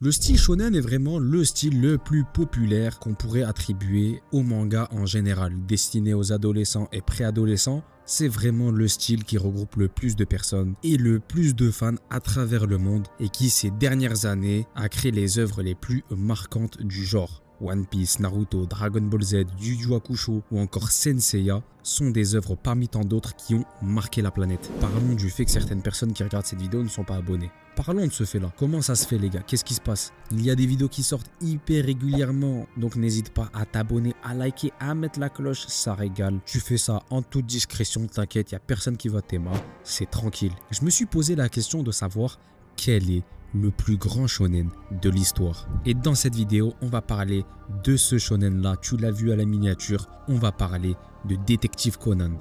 Le style shonen est vraiment le style le plus populaire qu'on pourrait attribuer au manga en général. Destiné aux adolescents et préadolescents, c'est vraiment le style qui regroupe le plus de personnes et le plus de fans à travers le monde et qui ces dernières années a créé les œuvres les plus marquantes du genre. One Piece, Naruto, Dragon Ball Z, Yu Yu Hakusho ou encore Senseiya sont des œuvres parmi tant d'autres qui ont marqué la planète. Parlons du fait que certaines personnes qui regardent cette vidéo ne sont pas abonnées. Parlons de ce fait-là. Comment ça se fait les gars? Qu'est-ce qui se passe? Il y a des vidéos qui sortent hyper régulièrement, donc n'hésite pas à t'abonner, à liker, à mettre la cloche, ça régale. Tu fais ça en toute discrétion, t'inquiète, il n'y a personne qui va t'aimer, c'est tranquille. Je me suis posé la question de savoir quel est le plus grand shonen de l'histoire. Et dans cette vidéo, on va parler de ce shonen là, tu l'as vu à la miniature, on va parler de Détective Conan.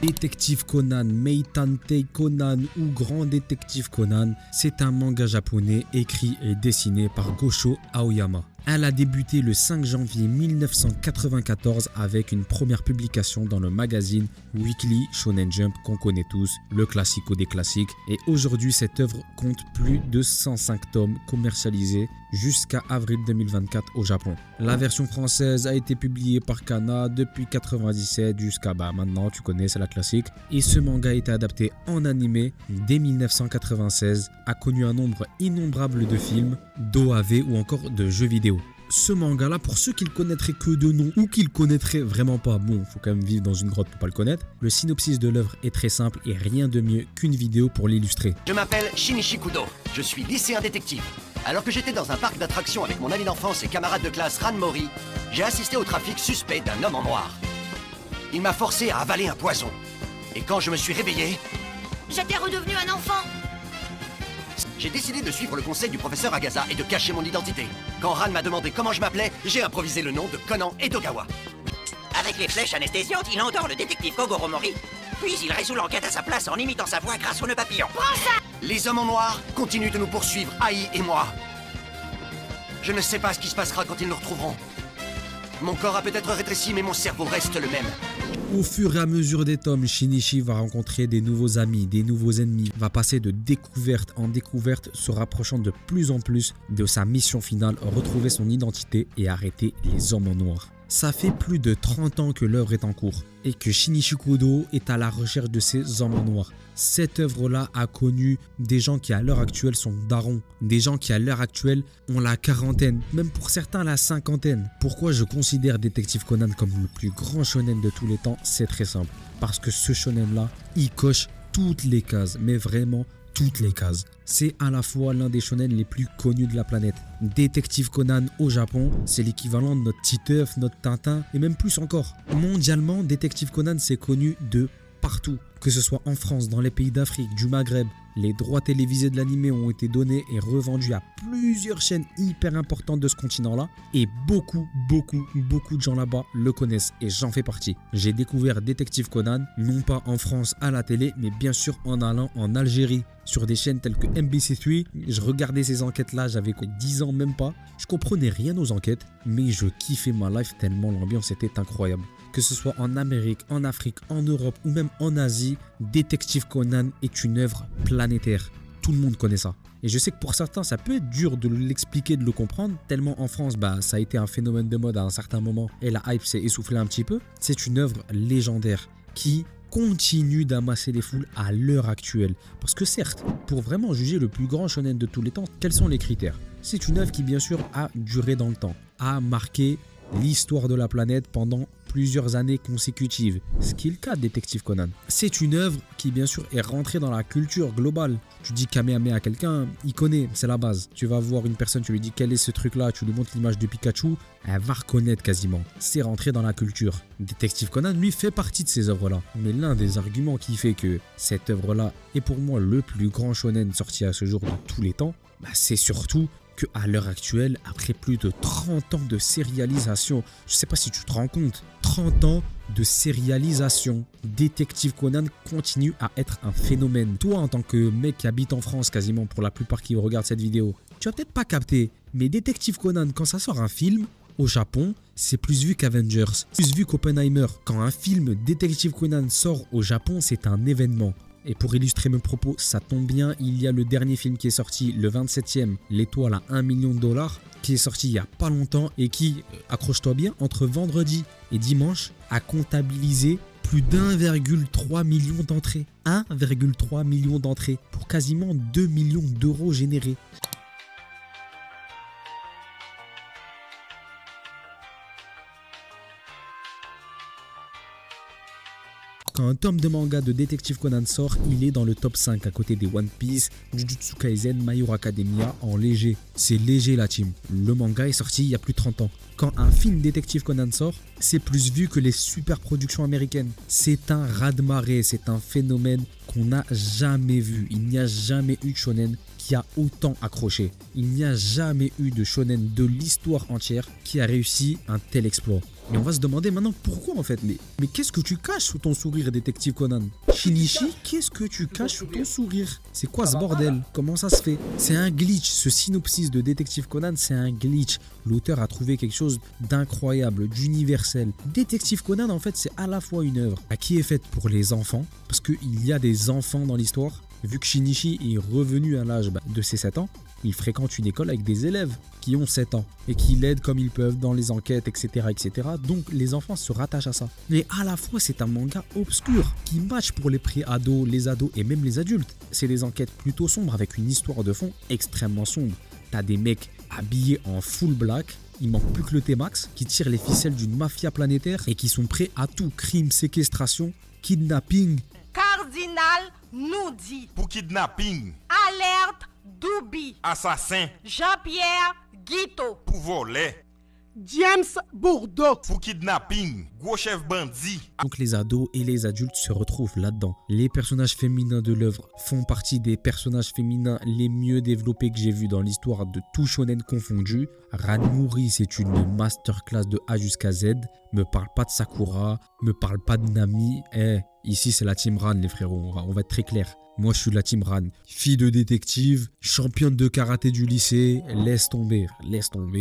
Détective Conan, Meitantei Conan ou Grand Détective Conan, c'est un manga japonais écrit et dessiné par Gosho Aoyama. Elle a débuté le 5 janvier 1994 avec une première publication dans le magazine Weekly Shonen Jump qu'on connaît tous, le classico des classiques. Et aujourd'hui, cette œuvre compte plus de 105 tomes commercialisés jusqu'à avril 2024 au Japon. La version française a été publiée par Kana depuis 1997 jusqu'à maintenant, tu connais, c'est la classique. Et ce manga a été adapté en animé dès 1996, a connu un nombre innombrable de films, d'OAV ou encore de jeux vidéo. Ce manga là, pour ceux qui le connaîtraient que de nom ou qui le connaîtraient vraiment pas, bon, faut quand même vivre dans une grotte pour pas le connaître. Le synopsis de l'œuvre est très simple et rien de mieux qu'une vidéo pour l'illustrer. Je m'appelle Shinichi Kudo, je suis lycéen détective. Alors que j'étais dans un parc d'attractions avec mon ami d'enfance et camarade de classe Ran Mori, j'ai assisté au trafic suspect d'un homme en noir. Il m'a forcé à avaler un poison. Et quand je me suis réveillé, j'étais redevenu un enfant. J'ai décidé de suivre le conseil du professeur Agaza et de cacher mon identité. Quand Ran m'a demandé comment je m'appelais, j'ai improvisé le nom de Conan Edogawa. Avec les flèches anesthésiantes, il endort le détective Kogoro Mori. Puis il résout l'enquête à sa place en imitant sa voix grâce au nœud papillon. Prends ça! Les hommes en noir continuent de nous poursuivre, Ai et moi. Je ne sais pas ce qui se passera quand ils nous retrouveront. Mon corps a peut-être rétréci, mais mon cerveau reste le même. Au fur et à mesure des tomes, Shinichi va rencontrer des nouveaux amis, des nouveaux ennemis, va passer de découverte en découverte, se rapprochant de plus en plus de sa mission finale, retrouver son identité et arrêter les hommes en noir. Ça fait plus de 30 ans que l'œuvre est en cours et que Shinichi Kudo est à la recherche de ces hommes en noir. Cette œuvre-là a connu des gens qui à l'heure actuelle sont darons, des gens qui à l'heure actuelle ont la quarantaine, même pour certains la cinquantaine. Pourquoi je considère Détective Conan comme le plus grand shonen de tous les temps? C'est très simple, parce que ce shonen-là, il coche toutes les cases, mais vraiment toutes les cases. C'est à la fois l'un des shonen les plus connus de la planète. Détective Conan au Japon, c'est l'équivalent de notre Titeuf, notre Tintin et même plus encore. Mondialement, Détective Conan c'est connu de partout. Que ce soit en France, dans les pays d'Afrique, du Maghreb, les droits télévisés de l'animé ont été donnés et revendus à plusieurs chaînes hyper importantes de ce continent-là. Et beaucoup de gens là-bas le connaissent et j'en fais partie. J'ai découvert Détective Conan, non pas en France à la télé, mais bien sûr en allant en Algérie sur des chaînes telles que MBC3. Je regardais ces enquêtes-là, j'avais 10 ans même pas. Je comprenais rien aux enquêtes, mais je kiffais ma life tellement l'ambiance était incroyable. Que ce soit en Amérique, en Afrique, en Europe ou même en Asie, Détective Conan est une œuvre planétaire. Tout le monde connaît ça. Et je sais que pour certains, ça peut être dur de l'expliquer, de le comprendre, tellement en France, ça a été un phénomène de mode à un certain moment et la hype s'est essoufflée un petit peu. C'est une œuvre légendaire qui continue d'amasser les foules à l'heure actuelle. Parce que certes, pour vraiment juger le plus grand shonen de tous les temps, quels sont les critères? C'est une œuvre qui bien sûr a duré dans le temps, a marqué l'histoire de la planète pendant plusieurs années consécutives, ce qui est le cas de Détective Conan. C'est une œuvre qui bien sûr est rentrée dans la culture globale. Tu dis Kamehameha à quelqu'un, il connaît, c'est la base. Tu vas voir une personne, tu lui dis quel est ce truc là, tu lui montres l'image de Pikachu, elle va reconnaître quasiment. C'est rentré dans la culture. Détective Conan lui fait partie de ces œuvres là. Mais l'un des arguments qui fait que cette œuvre là est pour moi le plus grand shonen sorti à ce jour de tous les temps, c'est surtout qu'à l'heure actuelle, après plus de 30 ans de sérialisation, je sais pas si tu te rends compte, 30 ans de sérialisation, Détective Conan continue à être un phénomène. Toi, en tant que mec qui habite en France quasiment pour la plupart qui regardent cette vidéo, tu vas peut-être pas capter, mais Détective Conan, quand ça sort un film, Au Japon, c'est plus vu qu'Avengers, plus vu qu'Oppenheimer. Quand un film Détective Conan sort au Japon, c'est un événement. Et pour illustrer mes propos, ça tombe bien, il y a le dernier film qui est sorti, le 27e, L'étoile à $1 million, qui est sorti il n'y a pas longtemps et qui, accroche-toi bien, entre vendredi et dimanche, a comptabilisé plus d'1,3 million d'entrées. 1,3 million d'entrées pour quasiment 2 millions d'euros générés. Quand un tome de manga de Détective Conan sort, il est dans le top 5 à côté des One Piece, Jujutsu Kaisen, My Hero Academia en léger. C'est léger la team. Le manga est sorti il y a plus de 30 ans. Quand un film Détective Conan sort, c'est plus vu que les super productions américaines. C'est un raz-de-marée, c'est un phénomène qu'on n'a jamais vu. Il n'y a jamais eu de shonen qui a autant accroché. Il n'y a jamais eu de shonen de l'histoire entière qui a réussi un tel exploit. Et on va se demander maintenant pourquoi en fait. Mais qu'est-ce que tu caches sous ton sourire, Détective Conan? Shinichi, qu'est-ce que tu caches sous ton sourire? C'est quoi ce bordel? Comment ça se fait? C'est un glitch. Ce synopsis de Détective Conan, c'est un glitch. L'auteur a trouvé quelque chose d'incroyable, d'universel. Détective Conan, en fait, c'est à la fois une œuvre qui est faite pour les enfants, parce qu'il y a des enfants dans l'histoire. Vu que Shinichi est revenu à l'âge de ses 7 ans, il fréquente une école avec des élèves qui ont 7 ans et qui l'aident comme ils peuvent dans les enquêtes, etc., etc. Donc les enfants se rattachent à ça. Mais à la fois, c'est un manga obscur qui match pour les pré-ados, les ados et même les adultes. C'est des enquêtes plutôt sombres avec une histoire de fond extrêmement sombre. T'as des mecs habillés en full black. Il manque plus que le T-Max qui tire les ficelles d'une mafia planétaire et qui sont prêts à tout. Crime, séquestration, kidnapping. Cardinal nous dit. Pour kidnapping. Alerte Doubi. Assassin. Jean-Pierre Guito. Pour voler. James Bourdeau. Pour kidnapping. Gros chef bandit. Donc les ados et les adultes se retrouvent là-dedans. Les personnages féminins de l'œuvre font partie des personnages féminins les mieux développés que j'ai vus dans l'histoire de tout shonen confondu. Ranmuri, c'est une masterclass de A jusqu'à Z. Me parle pas de Sakura, me parle pas de Nami. Ici c'est la team Ran les frérots, on va être très clair. Moi je suis la team Ran. Fille de détective, championne de karaté du lycée, laisse tomber,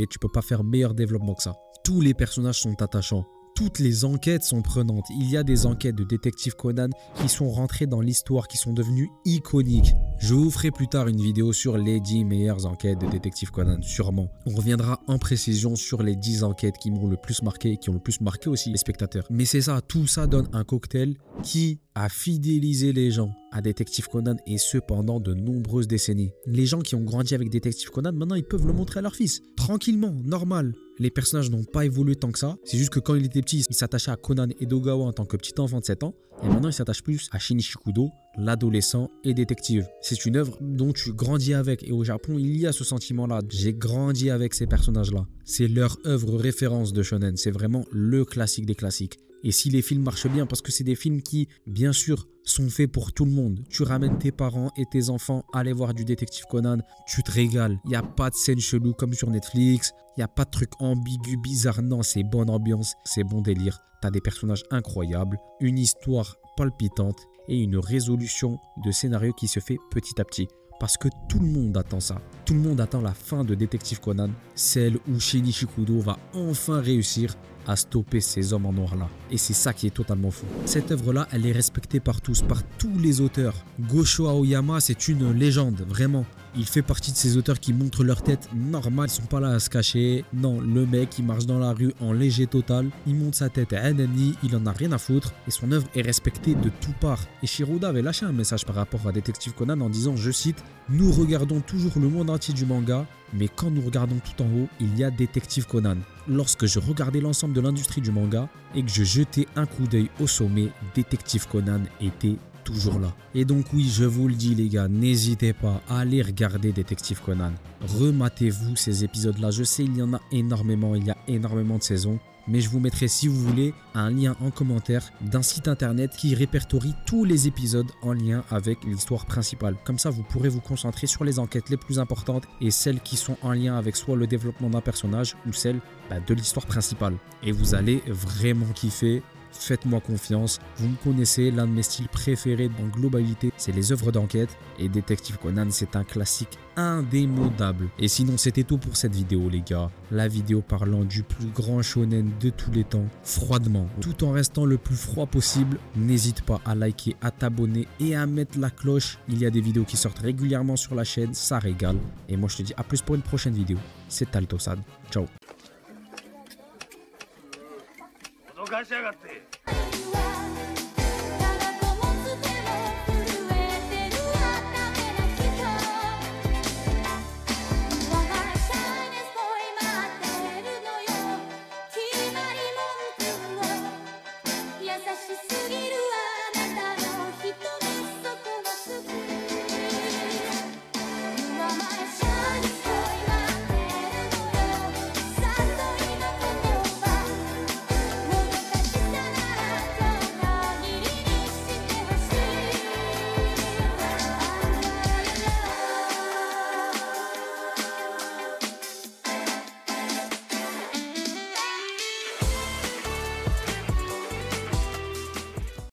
tu peux pas faire meilleur développement que ça. Tous les personnages sont attachants. Toutes les enquêtes sont prenantes. Il y a des enquêtes de Détective Conan qui sont rentrées dans l'histoire, qui sont devenues iconiques. Je vous ferai plus tard une vidéo sur les 10 meilleures enquêtes de Détective Conan, sûrement. On reviendra en précision sur les 10 enquêtes qui m'ont le plus marqué et qui ont le plus marqué aussi les spectateurs. Mais c'est ça, tout ça donne un cocktail qui a fidélisé les gens à Détective Conan et ce pendant de nombreuses décennies. Les gens qui ont grandi avec Détective Conan, maintenant ils peuvent le montrer à leur fils. Tranquillement, normal. Les personnages n'ont pas évolué tant que ça. C'est juste que quand il était petit, il s'attachait à Conan Edogawa en tant que petit enfant de 7 ans. Et maintenant, il s'attache plus à Shinichi Kudo, l'adolescent et détective. C'est une œuvre dont tu grandis avec. Et au Japon, il y a ce sentiment-là. J'ai grandi avec ces personnages-là. C'est leur œuvre référence de shonen. C'est vraiment le classique des classiques. Et si les films marchent bien, parce que c'est des films qui, bien sûr, sont faits pour tout le monde. Tu ramènes tes parents et tes enfants à aller voir du Détective Conan, tu te régales. Il n'y a pas de scène chelou comme sur Netflix. Il n'y a pas de truc ambigu, bizarre. Non, c'est bonne ambiance, c'est bon délire. T'as des personnages incroyables, une histoire palpitante et une résolution de scénario qui se fait petit à petit. Parce que tout le monde attend ça. Tout le monde attend la fin de Détective Conan, celle où Shinichi Kudo va enfin réussir à stopper ces hommes en noir là. Et c'est ça qui est totalement fou. Cette œuvre là, elle est respectée par tous les auteurs. Gosho Aoyama, c'est une légende, vraiment. Il fait partie de ces auteurs qui montrent leur tête normale, ils sont pas là à se cacher. Non, le mec, il marche dans la rue en léger total, il monte sa tête à Anani, il en a rien à foutre et son œuvre est respectée de toutes parts. Et Shiroda avait lâché un message par rapport à Détective Conan en disant, je cite, « Nous regardons toujours le monde entier du manga, mais quand nous regardons tout en haut, il y a Détective Conan. Lorsque je regardais l'ensemble de l'industrie du manga et que je jetais un coup d'œil au sommet, Détective Conan était toujours là. » Et donc oui, je vous le dis les gars, n'hésitez pas à aller regarder Détective Conan. Rematez-vous ces épisodes-là. Je sais, il y en a énormément, il y a énormément de saisons. Mais je vous mettrai, si vous voulez, un lien en commentaire d'un site internet qui répertorie tous les épisodes en lien avec l'histoire principale. Comme ça, vous pourrez vous concentrer sur les enquêtes les plus importantes et celles qui sont en lien avec soit le développement d'un personnage ou celle de l'histoire principale. Et vous allez vraiment kiffer. faites-moi confiance. Vous me connaissez, l'un de mes styles préférés en globalité, c'est les œuvres d'enquête. Et Détective Conan, c'est un classique indémodable. Et sinon, c'était tout pour cette vidéo, les gars. La vidéo parlant du plus grand shonen de tous les temps, froidement, tout en restant le plus froid possible. N'hésite pas à liker, à t'abonner et à mettre la cloche. Il y a des vidéos qui sortent régulièrement sur la chaîne, ça régale. Et moi, je te dis à plus pour une prochaine vidéo. C'est Taltosad. Ciao. 脅かしやがって。優しすぎるわ